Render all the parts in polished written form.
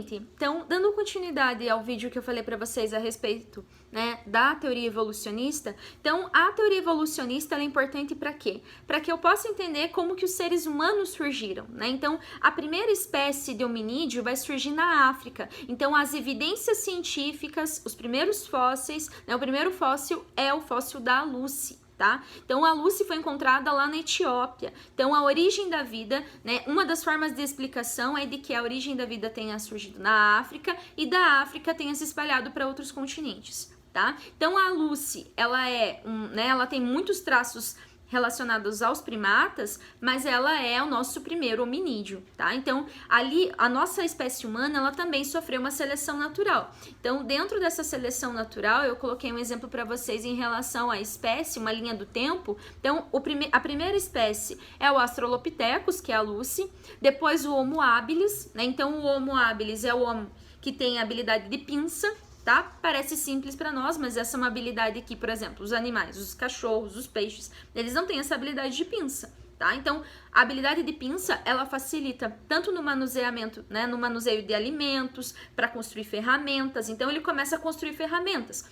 gente, então, dando continuidade ao vídeo que eu falei para vocês a respeito, né, da teoria evolucionista, então, a teoria evolucionista ela é importante para quê? Para que eu possa entender como que os seres humanos surgiram, né? Então, a primeira espécie de hominídeo vai surgir na África. Então, as evidências científicas, os primeiros fósseis, né, o primeiro fóssil é o fóssil da Lucy. Tá? Então, a Lucy foi encontrada lá na Etiópia. Então, a origem da vida, né? Uma das formas de explicação é de que a origem da vida tenha surgido na África e da África tenha se espalhado para outros continentes, tá? Então, a Lucy, ela ela tem muitos traços relacionados aos primatas, mas ela é o nosso primeiro hominídeo, tá? Então, ali, a nossa espécie humana, ela também sofreu uma seleção natural. Então, dentro dessa seleção natural, eu coloquei um exemplo para vocês em relação à espécie, uma linha do tempo. Então, a primeira espécie é o Australopithecus, que é a Lucy, depois o Homo habilis, né? Então, o Homo habilis é o homem que tem a habilidade de pinça, tá? Parece simples para nós, mas essa é uma habilidade que, por exemplo, os animais, os cachorros, os peixes, eles não têm essa habilidade de pinça, tá? Então, a habilidade de pinça, ela facilita tanto no manuseamento, né, no manuseio de alimentos, para construir ferramentas. Então, ele começa a construir ferramentas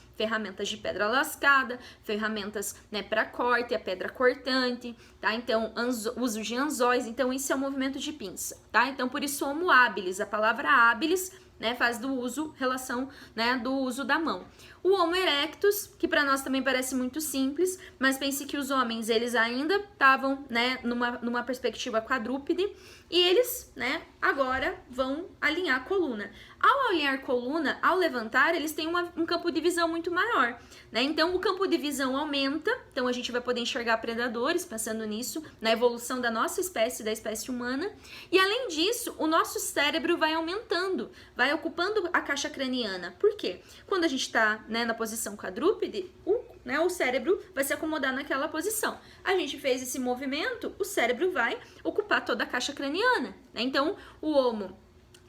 de pedra lascada, ferramentas, né, para corte, a pedra cortante, tá? Então, uso de anzóis, então isso é um movimento de pinça, tá? Então, por isso, Homo habilis, a palavra habilis, né, faz do uso, relação, né, do uso da mão. O Homo erectus, que para nós também parece muito simples, mas pense que os homens, eles ainda estavam, né, numa perspectiva quadrúpede, e eles, né, agora vão alinhar a coluna. Ao alinhar a coluna, ao levantar, eles têm um campo de visão muito maior, né? Então, o campo de visão aumenta, então a gente vai poder enxergar predadores, pensando nisso, na evolução da nossa espécie, da espécie humana. E, além disso, o nosso cérebro vai aumentando, vai ocupando a caixa craniana. Por quê? Quando a gente está, né, na posição quadrúpede, o cérebro vai se acomodar naquela posição. A gente fez esse movimento, o cérebro vai ocupar toda a caixa craniana, né? Então, o Homo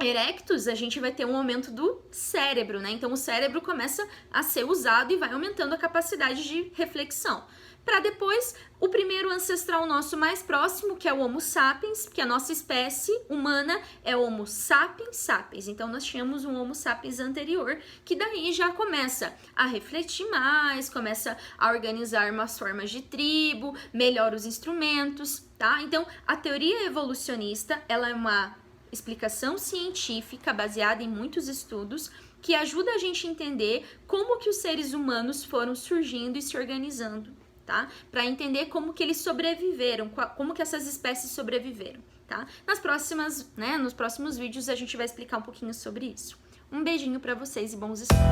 erectus, a gente vai ter um aumento do cérebro, né? Então, o cérebro começa a ser usado e vai aumentando a capacidade de reflexão. Para depois, o primeiro ancestral nosso mais próximo, que é o Homo sapiens, que a nossa espécie humana é o Homo sapiens sapiens. Então, nós tínhamos um Homo sapiens anterior, que daí já começa a refletir mais, começa a organizar umas formas de tribo, melhora os instrumentos, tá? Então, a teoria evolucionista, ela é uma explicação científica baseada em muitos estudos que ajuda a gente a entender como que os seres humanos foram surgindo e se organizando, tá? Para entender como que eles sobreviveram, como que essas espécies sobreviveram, tá? Nos próximos vídeos a gente vai explicar um pouquinho sobre isso. Um beijinho para vocês e bons estudos!